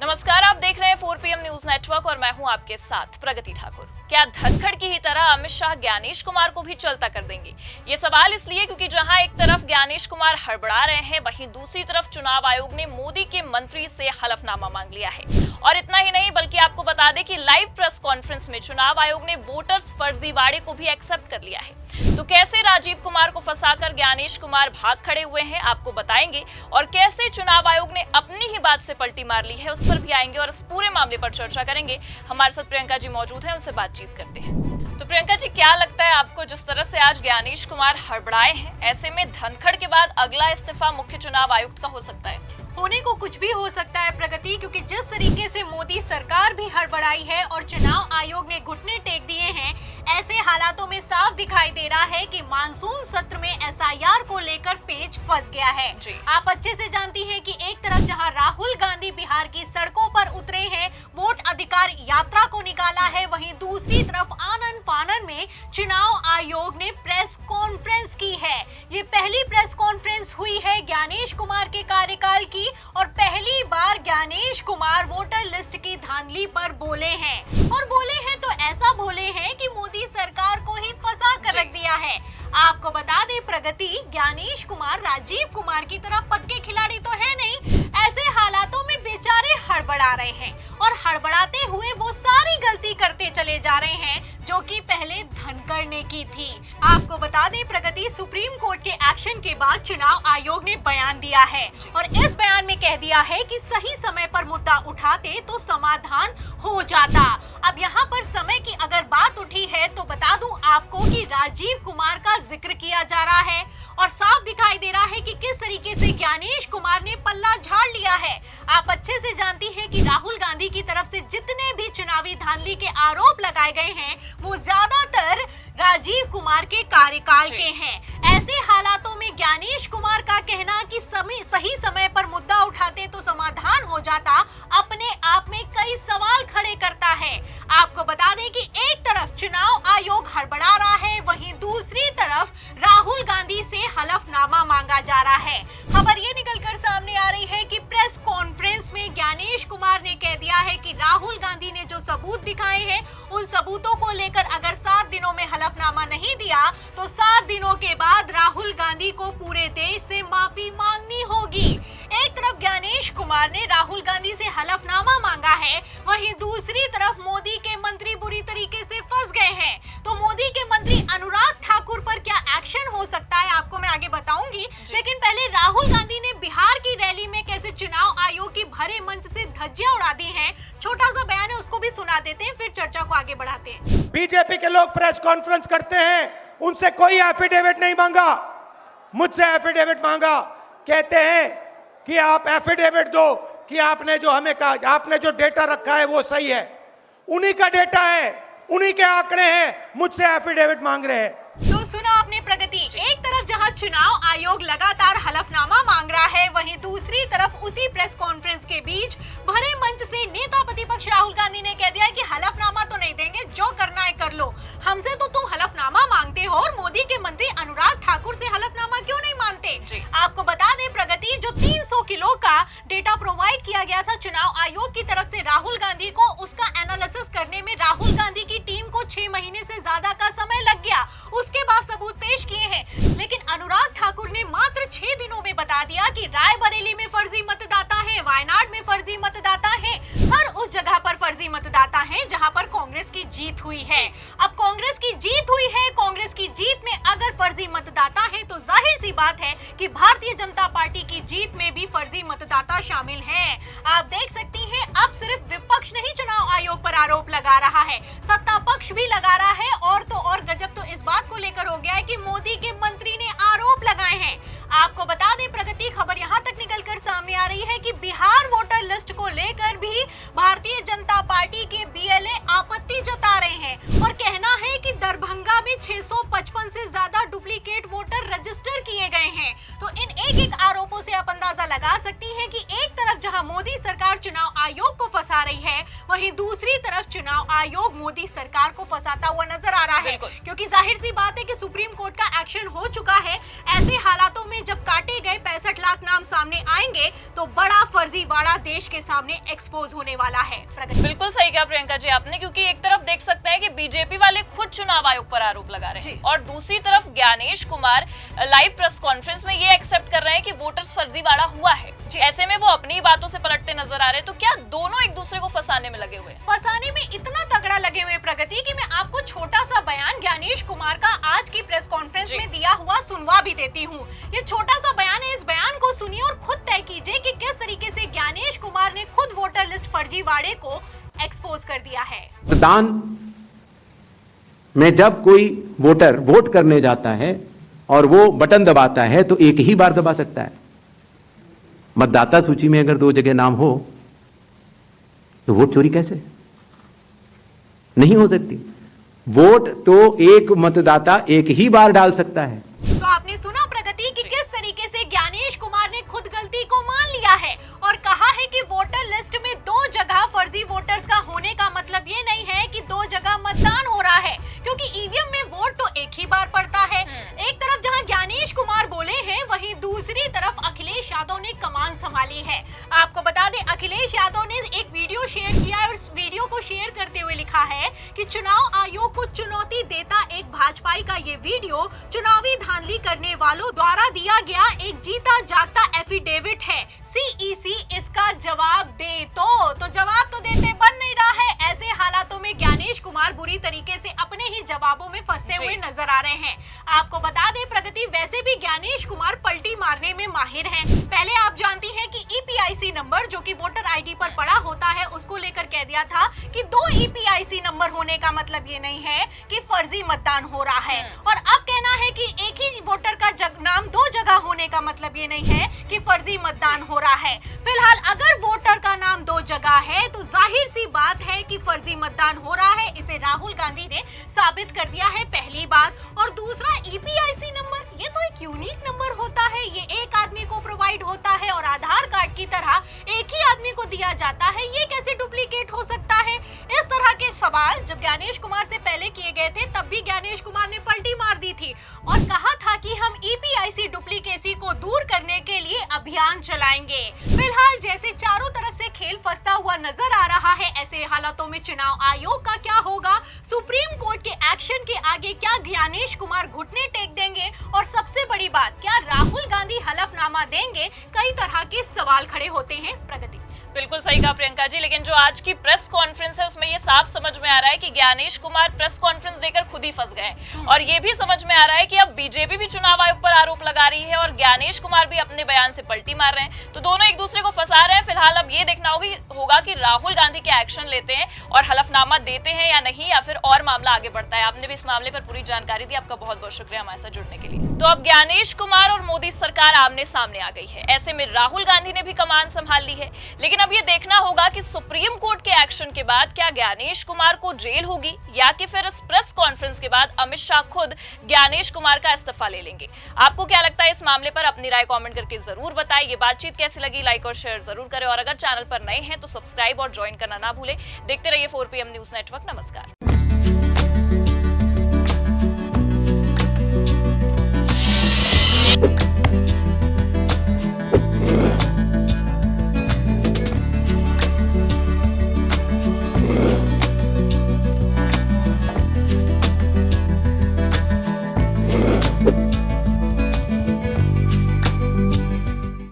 नमस्कार, आप देख रहे हैं 4 PM न्यूज नेटवर्क और मैं हूं आपके साथ प्रगति ठाकुर। क्या धनखड़ की ही तरह अमित शाह ज्ञानेश कुमार को भी चलता कर देंगे? ये सवाल इसलिए क्योंकि जहां एक तरफ ज्ञानेश कुमार हड़बड़ा रहे हैं, वहीं दूसरी तरफ चुनाव आयोग ने मोदी के मंत्री से हलफनामा मांग लिया है। और इतना ही नहीं, बल्कि आपको बता दें कि लाइव प्रेस कॉन्फ्रेंस में चुनाव आयोग ने वोटर्स फर्जीवाड़े को भी एक्सेप्ट कर लिया है। तो कैसे राजीव कुमार को फंसाकर ज्ञानेश कुमार भाग खड़े हुए हैं, आपको बताएंगे। और कैसे चुनाव आयोग ने अपनी ही बात से पलटी मार ली है, उस पर भी आएंगे और इस पूरे मामले पर चर्चा करेंगे। हमारे साथ प्रियंका जी मौजूद हैं, उनसे बातचीत करते हैं। तो प्रियंका जी, क्या लगता है आपको, जिस तरह से आज ज्ञानेश कुमार हड़बड़ाए हैं, ऐसे में धनखड़ के बाद अगला इस्तीफा मुख्य चुनाव आयुक्त का हो सकता है? होने को कुछ भी हो सकता है प्रगति, क्योंकि जिस तरीके से मोदी सरकार भी हड़बड़ाई है और चुनाव आयोग ने घुटने टेक दिए हैं, ऐसे हालातों में साफ दिखाई दे रहा है कि मानसून सत्र में एसआईआर को लेकर पेच फंस गया है। आप अच्छे से जानती हैं कि एक तरफ जहां राहुल गांधी बिहार की सड़कों पर उतरे हैं, वोट अधिकार यात्रा को निकाला है, वहीं दूसरी तरफ आनन फानन में चुनाव आयोग ने प्रेस कॉन्फ्रेंस की है। ये पहली प्रेस कॉन्फ्रेंस हुई है ज्ञानेश कुमार के कार्यकाल की और पहली बार ज्ञानेश कुमार वोटर लिस्ट की धांधली पर बोले हैं। और बोले हैं तो ऐसा बोले हैं कि मोदी सरकार को ही फंसा कर रख दिया है। आपको बता दें प्रगति, ज्ञानेश कुमार राजीव कुमार की तरह पक्के खिलाड़ी तो है नहीं। ऐसे हालातों में बेचारे हड़बड़ा रहे हैं और हड़बड़ाते हुए वो सारी गलती करते चले जा रहे हैं जो कि पहले धनखड़ ने की थी। आपको बता दें प्रगति, सुप्रीम कोर्ट के एक्शन के बाद चुनाव आयोग ने बयान दिया है और इस बयान में कह दिया है कि सही समय पर मुद्दा उठाते तो समाधान हो जाता। अब यहाँ पर समय की अगर बात उठी है तो बता दूं आपको कि राजीव कुमार का जिक्र किया जा रहा है और साफ दिखाई दे रहा है कि किस तरीके से ज्ञानेश कुमार ने पल्ला झाड़ लिया है। आप अच्छे से जानती हैं कि राहुल गांधी की तरफ से जितने भी चुनावी धांधली के आरोप लगाए गए हैं, वो ज्यादातर राजीव कुमार के कार्यकाल के हैं। ऐसे हालातों में ज्ञानेश कुमार का कहना कि सही समय पर मुद्दा उठाते तो समाधान हो जाता, अपने आप में कई सवाल खड़े करता है। आपको बता दें कि एक तरफ चुनाव आयोग हड़बड़ा रहा है, वहीं दूसरी तरफ राहुल गांधी से हलफनामा मांगा जा रहा है। खबर ये निकलकर सामने आ रही है कि प्रेस कॉन्फ्रेंस में ज्ञानेश कुमार ने कह दिया है कि राहुल गांधी ने जो सबूत दिखाए हैं, उन सबूतों को लेकर अगर 7 दिनों में हलफनामा नहीं दिया तो 7 दिनों के बाद राहुल गांधी को पूरे देश से माफी मांगनी होगी। एक तरफ ज्ञानेश कुमार ने राहुल गांधी से हलफनामा मांगा है, वहीं दूसरी तरफ मोदी के मंत्री बुरी तरीके से फंस गए हैं। तो मोदी के मंत्री अनुराग ठाकुर पर क्या एक्शन हो सकता है, आपको मैं आगे बताऊंगी। लेकिन पहले राहुल गांधी ने बिहार की रैली में कैसे चुनाव आयोग की भरे मंच से धज्जियां उड़ा दी हैं, छोटा सा बयान है, उसको भी सुना देते हैं, फिर चर्चा को आगे बढ़ाते हैं। बीजेपी के लोग प्रेस कॉन्फ्रेंस करते हैं, उनसे कोई एफिडेविट नहीं मांगा, मुझसे एफिडेविट मांगा। कहते हैं कि आप एफिडेविट दो कि आपने जो हमें कहा, आपने जो डेटा रखा है वो सही है। उन्हीं का डेटा है, उन्हीं के आंकड़े हैं, मुझसे एफिडेविट मांग रहे हैं। तो सुना आपने प्रगति, एक तरफ जहां चुनाव आयोग लगातार हलफनामा मांग रहा है, वहीं दूसरी तरफ उसी प्रेस कॉन्फ्रेंस के बीच भरे मंच से नेता प्रतिपक्ष राहुल गांधी ने कह दिया है कि हलफनामा तो नहीं देंगे, जो करना है कर लो, हमसे तो तुम हलफनामा मांगते हो और मोदी के मंत्री अनुराग ठाकुर से हलफनामा क्यों नहीं मानते। आपको बता दें प्रगति, जो 300 किलो का डेटा प्रोवाइड किया गया था चुनाव आयोग की तरफ से राहुल गांधी को, उसका एनालिसिस करने में राहुल गांधी की टीम को 6 महीने से ज्यादा का समय लग गया। उसके बाद सबूत पेश किए हैं, लेकिन अनुराग ठाकुर ने मात्र 6 दिनों में बता दिया कि रायबरेली में फर्जी मतदाता है, वायनाड में फर्जी मतदाता है, हर उस जगह पर फर्जी मतदाता है जहां पर कांग्रेस की जीत हुई है। अब कांग्रेस की जीत हुई है, कांग्रेस की जीत में अगर फर्जी मतदाता है तो जाहिर सी बात है कि भारतीय जनता पार्टी की जीत में भी फर्जी मतदाता शामिल हैं। आप देख सकती हैं, अब सिर्फ विपक्ष नहीं चुनाव आयोग पर आरोप लगा रहा है, सत्ता पक्ष भी लगा रहा है। और तो और गजब तो इस बात को लेकर हो गया है कि मोदी के मंत्री ने आरोप लगाए हैं। आपको बता दें प्रगति, खबर यहां तक निकलकर सामने आ रही है कि बिहार वोटर लिस्ट को लेकर भी भारतीय जनता पार्टी के बीएलए आपत्ति जता रहे हैं और कहना है कि दरभंगा में 655 से ज्यादा डुप्लीकेट वोटर रजिस्टर किए गए हैं। तो इन एक एक आरोपों से आप अंदाजा लगा सकती हैं कि एक तरफ जहां मोदी सरकार चुनाव आयोग को फंसा रही है, वहीं दूसरी तरफ चुनाव आयोग मोदी सरकार को फंसाता हुआ नजर आ रहा है, क्योंकि जाहिर सी बात है कि सुप्रीम कोर्ट का एक्शन हो चुका है। ऐसे हालातों में जब काटे गए 65 लाख नाम सामने आएंगे तो बड़ा फर्जीवाड़ा देश के सामने एक्सपोज होने वाला है। बिल्कुल सही कहा प्रियंका जी आपने, क्योंकि एक तरफ देख सकते हैं कि बीजेपी वाले खुद चुनाव आयोग पर आरोप लगा रहे हैं और दूसरी तरफ Gyanesh Kumar live press conference में ये एक्सेप्ट कर रहे हैं कि वोटर्स फर्जीवाड़ा हुआ है। ऐसे में वो अपनी बातों से पलटते नजर आ रहे हैं, तो क्या दोनों एक दूसरे को फंसाने में लगे हुए हैं? फंसाने में इतना तगड़ा लगे हुए प्रगति कि मैं आपको छोटा सा बयान ज्ञानेश कुमार का आज की प्रेस कॉन्फ्रेंस में दिया हुआ सुनवा भी देती हूँ। ये छोटा सा बयान है, इस बयान को सुनिए और खुद तय कीजिए कि किस तरीके से ज्ञानेश कुमार ने खुद वोटर लिस्ट फर्जीवाड़े को एक्सपोज कर दिया है। मतदान में जब कोई वोटर वोट करने जाता है और वो बटन दबाता है तो एक ही बार दबा सकता है। मतदाता सूची में अगर 2 जगह नाम हो तो वोट चोरी कैसे? नहीं हो सकती। वोट तो एक मतदाता एक ही बार डाल सकता है। तो आपने सुना प्रगति कि किस तरीके से ज्ञानेश कुमार ने खुद गलती को मान लिया है और कहा है कि वोटर लिस्ट में 2 जगह फर्जी वोटर्स का होने का मतलब ये नहीं है कि 2 जगह मतदान हो रहा है, क्योंकि ईवीएम में वोट तो एक ही बार पड़ता है। एक तरफ जहां ज्ञानेश कुमार बोले हैं, वहीं दूसरी तरफ अखिलेश यादव ने कमान संभाली है। आपको बता दें, अखिलेश यादव ने एक वीडियो शेयर किया है और इस वीडियो को शेयर करते हुए लिखा है कि चुनाव आयोग को चुनौती देता एक भाजपाई का ये वीडियो चुनावी धांधली करने वालों द्वारा दिया गया एक जीता जागता एफिडेविट है। सीईसी इसका जवाब दे तो जवाब तो देते बन नहीं रहा है। ऐसे हालातों में ज्ञानेश कुमार बुरी तरीके से अपने ही जवाबों में फंसते हुए नजर आ रहे हैं। आपको बता दें प्रगति, वैसे भी ज्ञानेश कुमार पलटी मारने में माहिर हैं। पहले आप जानती हैं कि ईपीआईसी नंबर जो कि वोटर आईडी पर पड़ा होता है, उसको लेकर कह दिया था कि 2 ईपीआईसी नंबर होने का मतलब ये नहीं है कि फर्जी मतदान हो रहा है, और अब कहना है कि एक ही वोटर का नाम 2 जगह होने का मतलब ये नहीं है कि फर्जी मतदान हो रहा है। फिलहाल अगर वोटर का नाम 2 जगह है तो जाहिर सी बात है कि फर्जी मतदान हो रहा है। इसे राहुल गांधी ने साबित कर दिया है, पहली बात। और दूसरा, ईपीआईसी नंबर ये तो एक यूनिक नंबर होता है, ये एक आदमी को प्रोवाइड होता है और आधार कार्ड की तरह एक ही आदमी को दिया जाता है, ये कैसे डुप्लीकेट हो सकता है? इस तरह के सवाल जब ज्ञानेश कुमार से पहले किए गए थे तब भी ज्ञानेश कुमार ने पलटी मार दी थी और कहा था कि हम ईपीआईसी डुप्लीकेसी को दूर करने के लिए अभियान चलाएंगे। फिलहाल जैसे चारों तरफ से खेल फंसता हुआ नजर आ रहा है, ऐसे हालातों में चुनाव आयोग का क्या होगा? सुप्रीम कोर्ट के एक्शन के आगे क्या ज्ञानेश कुमार घुटने टेक देंगे? और सबसे बड़ी बात, क्या राहुल गांधी हलफनामा देंगे? कई तरह के सवाल खड़े होते हैं प्रगति। बिल्कुल सही कहा प्रियंका जी, लेकिन जो आज की प्रेस कॉन्फ्रेंस है उसमें ये साफ समझ में आ रहा है कि ज्ञानेश कुमार प्रेस कॉन्फ्रेंस देकर खुद ही फंस गए और ये भी समझ में आ रहा है कि अब बीजेपी भी चुनाव आयोग पर आरोप लगा रही है और ज्ञानेश कुमार भी अपने बयान से पलटी मार रहे हैं, तो दोनों एक दूसरे को फंसा रहे हैं। फिलहाल अब ये देखना होगा कि राहुल गांधी क्या एक्शन लेते हैं और हलफनामा देते हैं या नहीं, या फिर और मामला आगे बढ़ता है। आपने भी इस मामले पर पूरी जानकारी दी, आपका बहुत बहुत शुक्रिया हमारे साथ जुड़ने के लिए। तो अब ज्ञानेश कुमार और मोदी सरकार आमने सामने आ गई है। ऐसे में राहुल गांधी ने भी कमान संभाल ली है, लेकिन अब ये देखना होगा कि सुप्रीम कोर्ट के एक्शन के बाद क्या ज्ञानेश कुमार को जेल होगी या कि फिर इस प्रेस कॉन्फ्रेंस के बाद अमित शाह खुद ज्ञानेश कुमार का इस्तीफा ले लेंगे। आपको क्या लगता है इस मामले पर? अपनी राय कमेंट करके जरूर बताएं। ये बातचीत कैसी लगी, लाइक और शेयर जरूर करें और अगर चैनल पर नए हैं तो सब्सक्राइब और ज्वाइन करना ना भूलें। देखते रहिए 4PM न्यूज नेटवर्क। नमस्कार।